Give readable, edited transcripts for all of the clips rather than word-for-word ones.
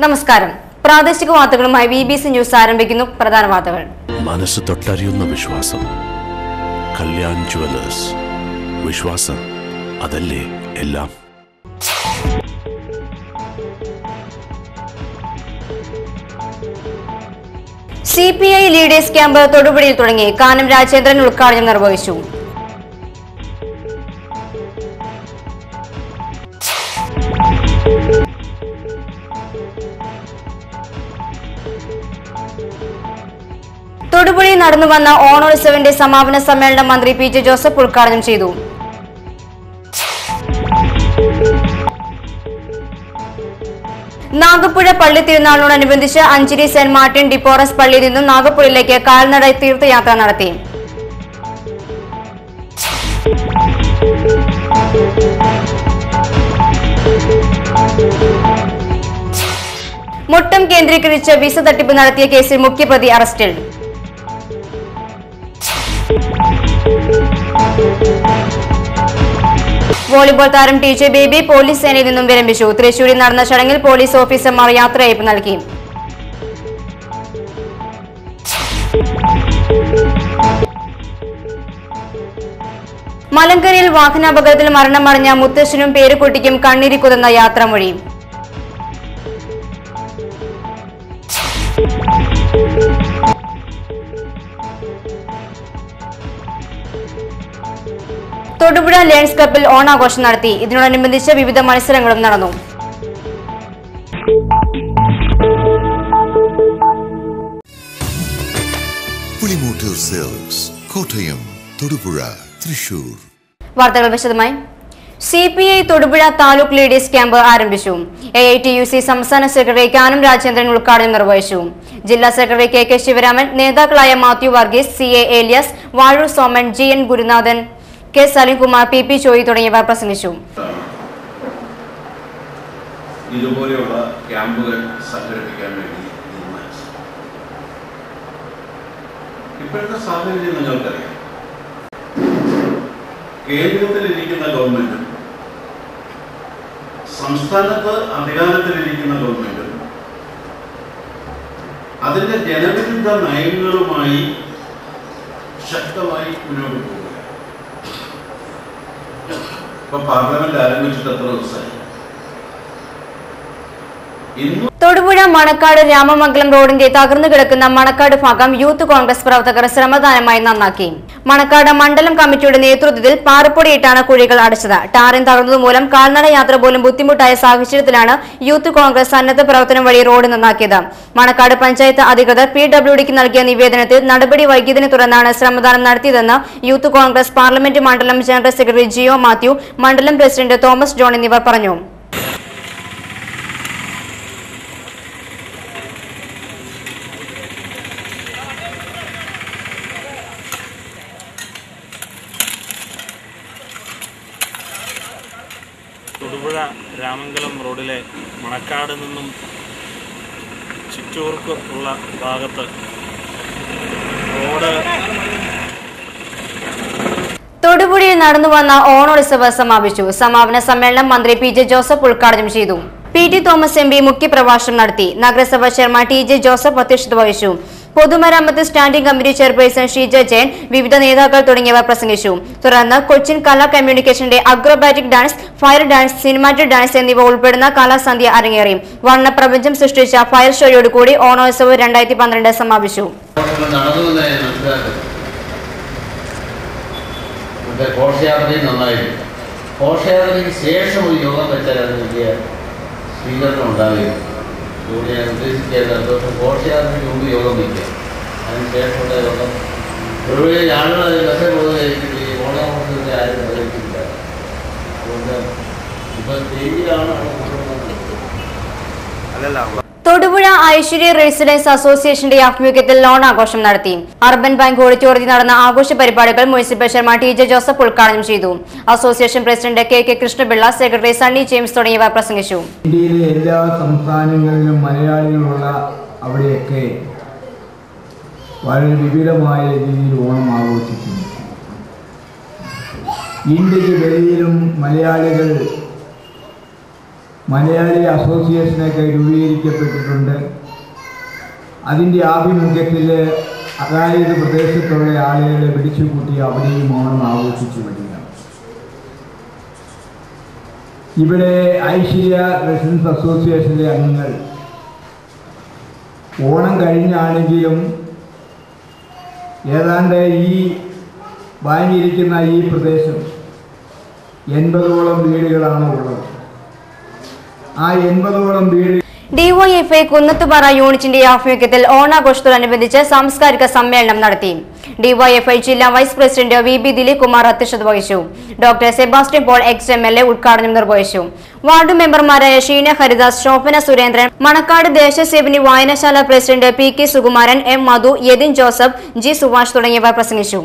നമസ്കാരം. പ്രാദേശിക വാർത്തകളുമായി BBC ന്യൂസ് ആരംഭിക്കുന്നു. പ്രധാന വാർത്തകൾ. മനസ്സ് തൊട്ടറിയുന്ന വിശ്വാസം. കല്യാൺ ജുവലേഴ്സ്. വിശ്വാസം അതല്ലേ എല്ലാം. CPI ലീഡേഴ്സ് ക്യാമ്പ് തൊടുപുഴയിൽ തുടങ്ങി. കാനം രാജേന്ദ്രൻ ഉദ്ഘാടനം നിർവഹിച്ചു. തൊടുപുഴയിൽ നടന്നുവന്ന ഓണോത്സവിന്റെ സമാപന സമ്മേളനം മന്ത്രി PJ ജോസഫ് ഉദ്ഘാടനം ചെയ്തു. നാഗപ്പുഴ പള്ളി തിരുനാളിനോടനുബന്ധിച്ച് അഞ്ചിരി സെന്റ് മാർട്ടിൻ ഡിപ്പോറസ് പള്ളിയിൽ നിന്നും നാഗപ്പുഴയിലേക്ക് കാൽനട തീർത്ഥയാത്ര നടത്തി. മുട്ടം കേന്ദ്രീകരിച്ച് വിസ തട്ടിപ്പ് നടത്തിയ കേസിൽ മുഖ്യപ്രതി അറസ്റ്റിൽ. വോളിബോൾ താരം TJ ബേബി പോലീസ് സേനയിൽ നിന്നും വിരമിച്ചു. തൃശൂരിൽ നടന്ന ചടങ്ങിൽ പോലീസ് ഓഫീസർമാർ യാത്രയയപ്പ് നൽകി. മലങ്കരയിൽ വാഹനാപകടത്തിൽ മരണമടഞ്ഞ മുത്തശ്ശനും പേരുകുട്ടിക്കും കണ്ണീരി കുതിർന്ന യാത്രാമൊഴി. തൊടുപുഴ ലയൺസ് കപ്പിൽ ഓണാഘോഷം നടത്തി. ഇതിനോടനുബന്ധിച്ച് വിവിധ മത്സരങ്ങളും നടന്നു. പുളിമൂട്ടിൽ സിൽക്സ്, കോട്ടയം, തൊടുപുഴ, തൃശൂർ. വാർത്തകൾ വിശദമായി. CPI Thodupuzha taluk leaders camp ആരംഭിച്ചു. AITUC സംസ്ഥാന സെക്രട്ടറി കാനം രാജേന്ദ്രൻ ഉദ്ഘാടനം നിർവഹിച്ചു. ജില്ലാ സെക്രട്ടറി KK ശിവരാമൻ, നേതാക്കളായ മാത്യു വർഗീസ്, CA ഏലിയാസ്, വാഴൂർ സോമൻ, GN ഗുരുനാഥൻ, K സലിംകുമാർ, PP ചോയി തുടങ്ങിയവർ പ്രസംഗിച്ചു. ഇതുപോലെയുള്ള ക്യാമ്പുകൾ സംഘടിപ്പിക്കാൻ വേണ്ടി തീരുമാനിച്ചു. ഇപ്പോഴത്തെ സാഹചര്യം നിങ്ങൾക്കറിയാം. കേന്ദ്രത്തിലിരിക്കുന്ന ഗവൺമെന്റും സംസ്ഥാനത്ത് അധികാരത്തിലിരിക്കുന്ന ഗവൺമെന്റും അതിന്റെ ജനവിരുദ്ധ നയങ്ങളുമായി ശക്തമായി മുന്നോട്ട് പോകുക. ഇപ്പൊ പാർലമെന്റ് ആരംഭിച്ചിട്ട് എത്ര ദിവസമായി? തൊടുപുഴ മണക്കാട് രാമമംഗലം റോഡിന്റെ തകർന്നു കിടക്കുന്ന മണക്കാട് ഭാഗം യൂത്ത് കോൺഗ്രസ് പ്രവർത്തകർ ശ്രമദാനമായി നന്നാക്കി. മണക്കാട് മണ്ഡലം കമ്മിറ്റിയുടെ നേതൃത്വത്തിൽ പാറപ്പൊടിയിട്ടാണ് കുഴികൾ അടച്ചത്. ടാറിൻ തകർന്നതുമൂലം കാൽനട യാത്ര പോലും ബുദ്ധിമുട്ടായ സാഹചര്യത്തിലാണ് യൂത്ത് കോൺഗ്രസ് സന്നദ്ധ പ്രവർത്തനം വഴി റോഡ് നന്നാക്കിയത്. മണക്കാട് പഞ്ചായത്ത് അധികൃതർ PWDക്ക് നൽകിയ നിവേദനത്തിൽ നടപടി വൈകിയതിനെ തുടർന്നാണ് ശ്രമദാനം നടത്തിയതെന്ന് യൂത്ത് കോൺഗ്രസ് പാർലമെന്റ് മണ്ഡലം ജനറൽ സെക്രട്ടറി ജിയോ മാത്യു, മണ്ഡലം പ്രസിഡന്റ് തോമസ് ജോൺ എന്നിവർ പറഞ്ഞു. തൊടുപുഴ രാമംഗലം റോഡിലെ മണക്കാട് നിന്നും ചിറ്റൂർക്ക് ഉള്ള ഭാഗത്ത് റോഡ് തൊടുപുഴയിൽ നടന്നുവന്ന ഓണോത്സവം സമാപിച്ചു. സമാപന സമ്മേളനം മന്ത്രി PJ ജോസഫ് ഉദ്ഘാടനം ചെയ്തു. PT തോമസ് MP മുഖ്യപ്രഭാഷണം നടത്തി. നഗരസഭാ ചെയർമാൻ TJ ജോസഫ് അധ്യക്ഷത വഹിച്ചു. പൊതുമരാമത്ത് standing committee chairperson Sheeja Jayan, വിവിധ നേതാക്കൾ തുടങ്ങിയവർ പ്രസംഗിച്ചു. തുടർന്ന് കൊച്ചിൻ കലാ കമ്മ്യൂണിക്കേഷന്റെ acrobatic dance, fire dance, cinematic dance എന്നിവ ഉൾപ്പെടുന്ന കലാസന്ധ്യ അരങ്ങേറി. വർണ്ണപ്രപഞ്ചം സൃഷ്ടിച്ച ഫയർ ഷോയോടുകൂടി ഓണോത്സവം 2012 സമാപിച്ചു. ഘോഷയാത്രയും നന്നായിരുന്നു. ഘോഷയാത്രയ്ക്ക് ശേഷം ഒരു യോഗം വെച്ചാൽ അത് വലിയ സ്വീകരണം ഉണ്ടാവുകയും അതുകൊണ്ട് ഞാൻ ഉദ്ദേശിക്കാത്ത ഘോഷയാത്രയ്ക്ക് മുമ്പ് യോഗം വയ്ക്കുക. അതിനുശേഷമുള്ള യോഗം ഒരുപാട് ആളുകൾ അതിൽ ബസ്സേ പോകുന്നതായിരിക്കും. ഈ ഓണാഘോഷത്തിൻ്റെ ആരും പ്രകടിപ്പിച്ചില്ല. അതുകൊണ്ട് ഇപ്പം സ്റ്റേജിലാണ് അല്ലല്ല. തൊടുപുഴ ഐശ്വര്യ റെസിഡൻസ് അസോസിയേഷന്റെ ആഭിമുഖ്യത്തിൽ ഓണാഘോഷം നടത്തി. അർബൻ ബാങ്ക് ഓഡിറ്റോറിയത്തിൽ നടന്ന ആഘോഷ പരിപാടികൾ മുനിസിപ്പൽ ചെയർമാൻ TJ ജോസഫ് ഉദ്ഘാടനം ചെയ്തു. Association president KK Krishnapillai, secretary Sunny James തുടങ്ങിയവർ പ്രസംഗിച്ചു. ഇന്ത്യയിലെ എല്ലാ സംസ്ഥാനങ്ങളിലും മലയാളികളുള്ള അവിടെയൊക്കെ വളരെ വിപുലമായ രീതിയിൽ ഓണം ആഘോഷിക്കുന്നു. ഇന്ത്യക്ക് വെളിയിലും മലയാളികൾ മലയാളി അസോസിയേഷനൊക്കെ രൂപീകരിക്കപ്പെട്ടിട്ടുണ്ട്. അതിൻ്റെ ആഭിമുഖ്യത്തിൽ അതായത് പ്രദേശത്തുള്ള ആളുകളെ പിടിച്ചുകൂട്ടി അവിടെയും ഓണം ആഘോഷിച്ചു വരികയാണ്. ഇവിടെ ഐശ്വര്യ റെസിഡൻസ് അസോസിയേഷനിലെ അംഗങ്ങൾ ഓണം കഴിഞ്ഞാണെങ്കിലും ഏതാണ്ട് ഈ വാങ്ങിയിരിക്കുന്ന ഈ പ്രദേശം 80ഓളം വീടുകളാണ് ഉള്ളത്. ആ 80ഓളം വീടുകൾ ഡിവൈഎഫ്ഐ കുന്നത്തുപാറ യൂണിറ്റിന്റെ ആഭിമുഖ്യത്തിൽ ഓണാഘോഷത്തോടനുബന്ധിച്ച് സാംസ്കാരിക സമ്മേളനം നടത്തി. ഡിവൈഎഫ്ഐ ജില്ലാ vice president VB Dileep Kumar അധ്യക്ഷത വഹിച്ചു. ഡോക്ടർ സെബാസ്റ്റ്യൻ പോൾ ex-MLA ഉദ്ഘാടനം നിർവഹിച്ചു. വാർഡ് മെമ്പർമാരായ ഷീന ഹരിദാസ്, ശോഭന സുരേന്ദ്രൻ, മണക്കാട് ദേശസേവനി വായനശാല പ്രസിഡന്റ് PK സുകുമാരൻ, M മധു, യതിൻ ജോസഫ്, G സുഭാഷ് തുടങ്ങിയവർ പ്രസംഗിച്ചു.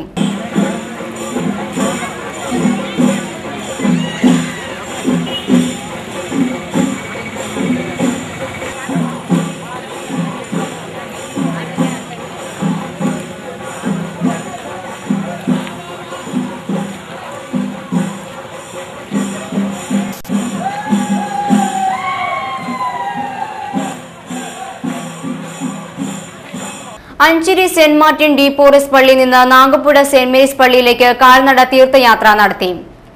അഞ്ചേരി സെന്റ് മാർട്ടിൻ ഡി പോറിസ് പള്ളിയിൽ നിന്ന് നാഗപ്പുഴ സെന്റ് മേരീസ് പള്ളിയിലേക്ക് കാൽനട തീർത്ഥയാത്ര നടത്തി.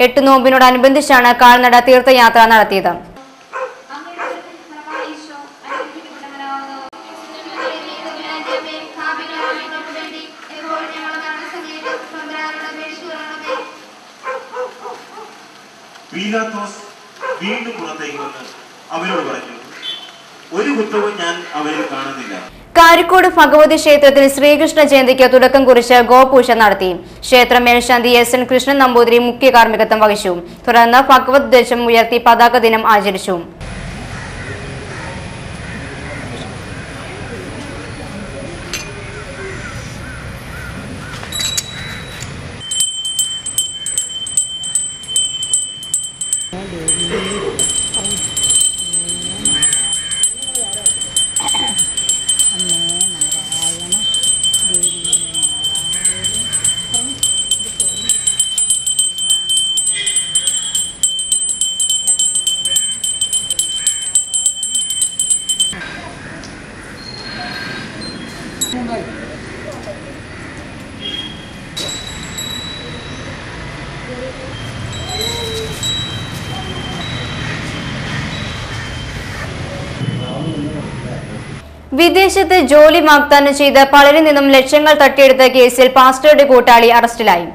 8 നോമ്പിനോടനുബന്ധിച്ചാണ് കാൽനട തീർത്ഥയാത്ര നടത്തിയത്. പീലാത്തോസ് വീണ്ടും പുറത്തേക്ക് വന്ന് അവരോട് പറഞ്ഞു, ഒരു കുറ്റവും ഞാൻ അവരിൽ കാണുന്നില്ല. കാരിക്കോട് ഭഗവതി ക്ഷേത്രത്തിൽ ശ്രീകൃഷ്ണ ജയന്തിക്ക് തുടക്കം കുറിച്ച് ഗോപൂജ നടത്തി. ക്ഷേത്ര മേൽശാന്തി SN കൃഷ്ണൻ നമ്പൂതിരി മുഖ്യ കാർമ്മികത്വം വഹിച്ചു. തുടർന്ന് ഭഗവത് ധ്വജം ഉയർത്തി പതാക ദിനം ആചരിച്ചു. വിദേശത്ത് ജോലി വാഗ്ദാനം ചെയ്ത് പലരിൽ നിന്നും ലക്ഷങ്ങൾ തട്ടിയെടുത്ത കേസിൽ പാസ്റ്ററുടെ കൂട്ടാളി അറസ്റ്റിലായി.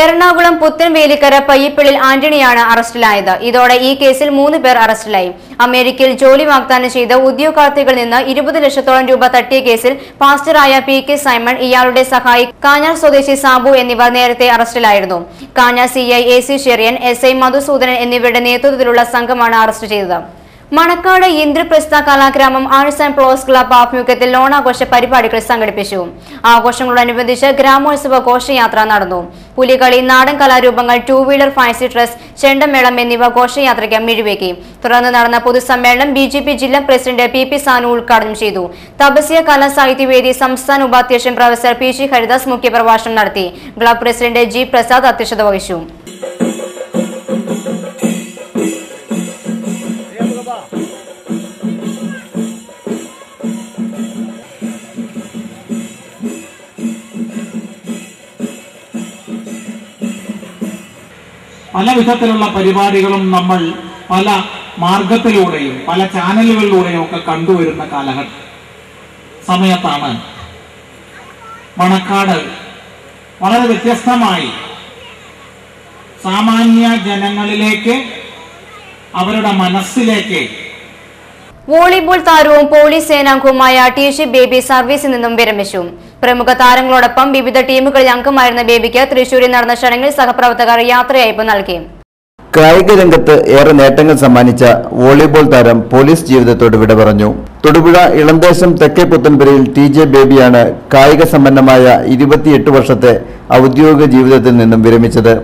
എറണാകുളം പുത്തൻവേലിക്കര പയ്യപ്പള്ളിൽ ആന്റണിയാണ് അറസ്റ്റിലായത്. ഇതോടെ ഈ കേസിൽ 3 പേർ അറസ്റ്റിലായി. അമേരിക്കയിൽ ജോലി വാഗ്ദാനം ചെയ്ത ഉദ്യോഗാർത്ഥികളിൽ നിന്ന് 20 ലക്ഷത്തോളം രൂപ തട്ടിയ കേസിൽ പാസ്റ്ററായ PK സൈമൺ, ഇയാളുടെ സഹായി കാഞ്ഞാർ സ്വദേശി സാബു എന്നിവർ നേരത്തെ അറസ്റ്റിലായിരുന്നു. Kanjar CI AC ഷെറിയൻ, SI Madhusoodanan എന്നിവരുടെ നേതൃത്വത്തിലുള്ള സംഘമാണ് അറസ്റ്റ് ചെയ്തത്. Manacaud Indraprastha കലാഗ്രാമം arts and പ്ലോസ് club ആഭിമുഖ്യത്തിൽ ഓണാഘോഷ പരിപാടികൾ സംഘടിപ്പിച്ചു. ആഘോഷങ്ങളോടനുബന്ധിച്ച് ഗ്രാമോത്സവ ഘോഷയാത്ര നടന്നു. പുലികളി, നാടൻ കലാരൂപങ്ങൾ, 2 വീലർ ഫാൻസി ഡ്രസ്, ചെണ്ടമേളം എന്നിവ ഘോഷയാത്രയ്ക്ക് മിഴിവേക്കി. തുടർന്ന് നടന്ന പൊതുസമ്മേളനം BJP ജില്ലാ പ്രസിഡന്റ് PP സാനു ഉദ്ഘാടനം ചെയ്തു. തപസ്യ കലാ സാഹിത്യവേദി സംസ്ഥാന ഉപാധ്യക്ഷൻ പ്രൊഫസർ PG ഹരിദാസ് മുഖ്യപ്രഭാഷണം നടത്തി. ക്ലബ് പ്രസിഡന്റ് G പ്രസാദ് അധ്യക്ഷത വഹിച്ചു. പല വിധത്തിലുള്ള പരിപാടികളും നമ്മൾ പല മാർഗത്തിലൂടെയും പല ചാനലുകളിലൂടെയും ഒക്കെ കണ്ടുവരുന്ന സമയത്താണ് മണക്കാട് വളരെ വ്യത്യസ്തമായി സാമാന്യ ജനങ്ങളിലേക്ക്, അവരുടെ മനസ്സിലേക്ക് വോളിബോൾ താരവും പോലീസ് സേനാംഗവുമായ TC ബേബി സർവീസിൽ നിന്നും വിരമിച്ചു. പ്രമുഖ താരങ്ങളോടൊപ്പം വിവിധ ടീമുകളിൽ അംഗമായിരുന്ന ബേബിക്ക് തൃശൂരിൽ നടന്ന ചടങ്ങിൽ സഹപ്രവർത്തകർ യാത്രയയപ്പ് നൽകി. കായിക രംഗത്ത് ഏറെ നേട്ടങ്ങൾ സമ്മാനിച്ച വോളിബോൾ താരം പോലീസ് ജീവിതത്തോട് വിട പറഞ്ഞു. തൊടുപുഴ ഇളന്തേശം തെക്കേ പുത്തൻപുരയിൽ TJ ബേബിയാണ് കായിക സമ്പന്നമായ 28 വർഷത്തെ ഔദ്യോഗിക ജീവിതത്തിൽ നിന്നും വിരമിച്ചത്.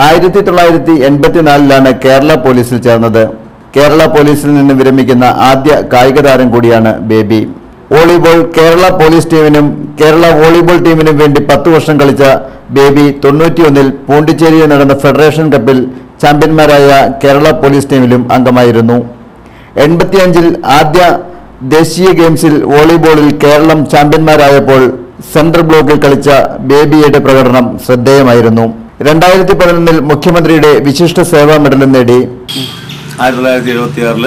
1984 കേരള പോലീസിൽ ചേർന്നത്. കേരള പോലീസിൽ നിന്ന് വിരമിക്കുന്ന ആദ്യ കായിക താരം കൂടിയാണ് ബേബി. വോളിബോൾ കേരള പോലീസ് ടീമിനും കേരള വോളിബോൾ ടീമിനും വേണ്ടി 10 വർഷം കളിച്ച ബേബി 91 പോണ്ടിച്ചേരിയിൽ നടന്ന ഫെഡറേഷൻ കപ്പിൽ ചാമ്പ്യന്മാരായ കേരള പോലീസ് ടീമിലും അംഗമായിരുന്നു. 85-ൽ ആദ്യ ദേശീയ ഗെയിംസിൽ വോളിബോളിൽ കേരളം ചാമ്പ്യന്മാരായപ്പോൾ സെൻട്രൽ ബ്ലോക്കിൽ കളിച്ച ബേബിയുടെ പ്രകടനം ശ്രദ്ധേയമായിരുന്നു. 2011-ൽ മുഖ്യമന്ത്രിയുടെ വിശിഷ്ട സേവാ മെഡലും നേടി. 1976-ൽ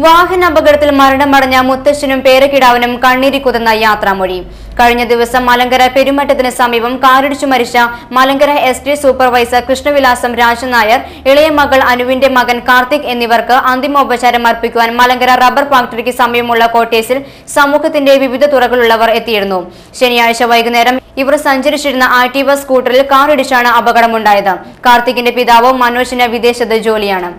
വാഹനാപകടത്തിൽ മരണമടഞ്ഞ മുത്തശ്ശനും പേരക്കിടാവിനും കണ്ണീരി കുതന്ന യാത്രാമൊഴി. കഴിഞ്ഞ ദിവസം മലങ്കര പെരുമറ്റത്തിന് സമീപം കാറിടിച്ചു മരിച്ച മലങ്കര എസ്റ്റി സൂപ്പർവൈസർ കൃഷ്ണവിലാസം രാജൻ നായർ, ഇളയ മകൾ അനുവിന്റെ മകൻ കാർത്തിക് എന്നിവർക്ക് അന്തിമോപചാരം അർപ്പിക്കുവാൻ മലങ്കര റബ്ബർ ഫാക്ടറിക്ക് സമീപമുള്ള കോട്ടേഴ്സിൽ സമൂഹത്തിന്റെ വിവിധ തുറകളുള്ളവർ എത്തിയിരുന്നു. ശനിയാഴ്ച വൈകുന്നേരം ഇവർ സഞ്ചരിച്ചിരുന്ന ആക്ടീവ സ്കൂട്ടറിൽ കാറിടിച്ചാണ് അപകടമുണ്ടായത്. കാർത്തികിന്റെ പിതാവ് മനോജിന് വിദേശത്ത് ജോലിയാണ്.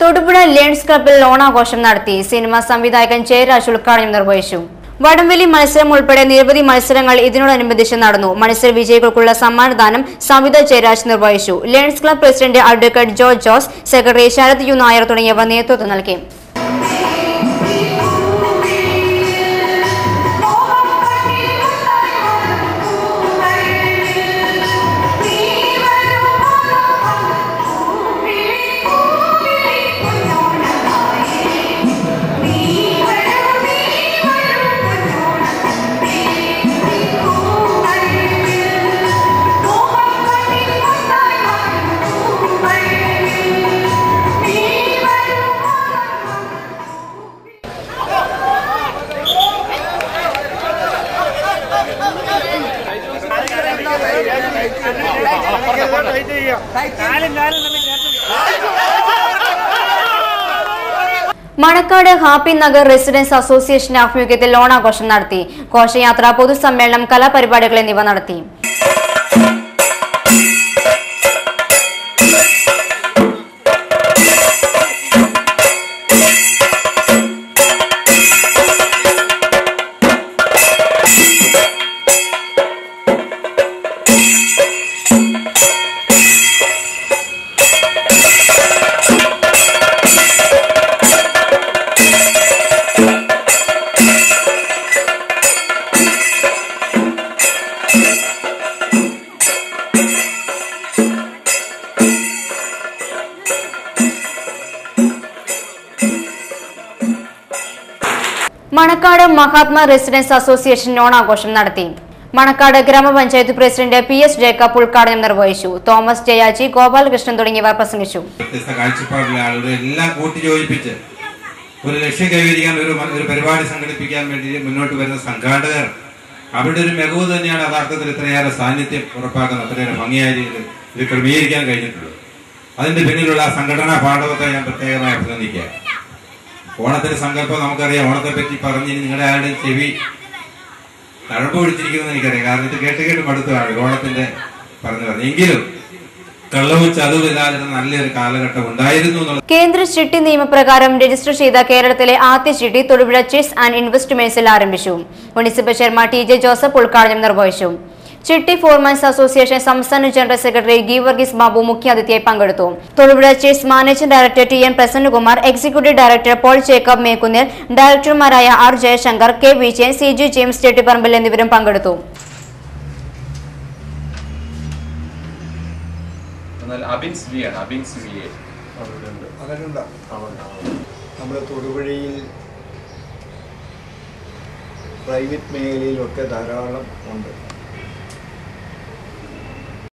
തൊടുപുഴ ലയൺസ് ക്ലബ്ബിൽ ഓണാഘോഷം നടത്തി. സിനിമാ സംവിധായകൻ ജയരാജ് ഉദ്ഘാടനം നിർവഹിച്ചു. വടംവലി മത്സരം ഉൾപ്പെടെ നിരവധി മത്സരങ്ങൾ ഇതിനോടനുബന്ധിച്ച് നടന്നു. മത്സര വിജയികൾക്കുള്ള സമ്മാനദാനം സംവിധ ജയരാജ് നിർവഹിച്ചു. Lions Club president advocate George Jose, secretary Sarath U Nair തുടങ്ങിയവർ നേതൃത്വം നൽകി. മണക്കാട് ഹാപ്പി നഗർ റെസിഡൻസ് അസോസിയേഷന്റെ ആഭിമുഖ്യത്തിൽ ഓണാഘോഷം നടത്തി. ഘോഷയാത്ര, പൊതുസമ്മേളനം, കലാപരിപാടികൾ എന്നിവ നടത്തി. മണക്കാട് മഹാത്മാ റെസിഡൻസ് അസോസിയേഷൻ ഓണാഘോഷം നടത്തി. മണക്കാട് ഗ്രാമപഞ്ചായത്ത് പ്രസിഡന്റ് PS ജേക്കബ് ഉദ്ഘാടനം നിർവഹിച്ചു. തോമസ് ജയാജി, ഗോപാലകൃഷ്ണൻ തുടങ്ങിയവർ പ്രസംഗിച്ചു. കാഴ്ചപ്പാടിലെ ആളുകളെ എല്ലാം കൂട്ടിയോജിപ്പിച്ച് ഒരു ലക്ഷ്യം കൈവരിക്കാൻ ഒരു പരിപാടി സംഘടിപ്പിക്കാൻ വേണ്ടി മുന്നോട്ട് വരുന്ന സംഘാടകർ അവരുടെ ഒരു മികവ് തന്നെയാണ് യഥാർത്ഥത്തിൽ ഇത്രയേറെ സാന്നിധ്യം ഉറപ്പാക്കുന്ന അത്രയേറെ ഭംഗിയായ രീതിയിൽ ഇത് ക്രമീകരിക്കാൻ കഴിഞ്ഞിട്ടുള്ളത്. അതിന്റെ പിന്നിലുള്ള സംഘടനാ പാഠവത്തെ ഞാൻ പ്രത്യേകമായി അഭിനന്ദിക്കുക. ഓണത്തിന്റെ സങ്കല്പം നമുക്കറിയാം. ഓണത്തെ പറ്റി പറഞ്ഞ് നിങ്ങളുടെ ആരുടെയും ചെവി തഴമ്പ് പിടിച്ചിരിക്കുന്നത് എനിക്കറിയാം. കാരണം ഇത് കേട്ട് മടുത്തതാണ് ഓണത്തിന്റെ പറഞ്ഞു. എങ്കിലും കള്ളവും ചതുവില്ലാതെ നല്ലൊരു കാലഘട്ടം ഉണ്ടായിരുന്നു. കേന്ദ്ര ചിട്ടി നിയമപ്രകാരം രജിസ്റ്റർ ചെയ്ത കേരളത്തിലെ ആദ്യ ചിട്ടി തൊടുപുഴ ചെസ് ആൻഡ് ഇൻവെസ്റ്റ്മെന്റ്സിൽ ആരംഭിച്ചു. മുനിസിപ്പൽ ചെയർമാൻ TJ ജോസഫ് ഉദ്ഘാടനം നിർവഹിച്ചു. ചിട്ടി ഫോർമാൻസ് അസോസിയേഷൻ സംസ്ഥാന ജനറൽ സെക്രട്ടറി ഗീവർഗീസ് ബാബു മുഖ്യാതിഥിയായി പങ്കെടുത്തു. Thodupuzha chess managing director TN Prasannakumar, executive director Paul Jacob Mekkunnil, ഡയറക്ടർമാരായ R Jayashankar, K Vijayan, CG James Chettiparambil എന്നിവരും പങ്കെടുത്തു. നമ്മുടെ തൊടുപുഴയിൽ പ്രൈവറ്റ് മേഖലയിലൊക്കെ ധാരാളം ഉണ്ട്.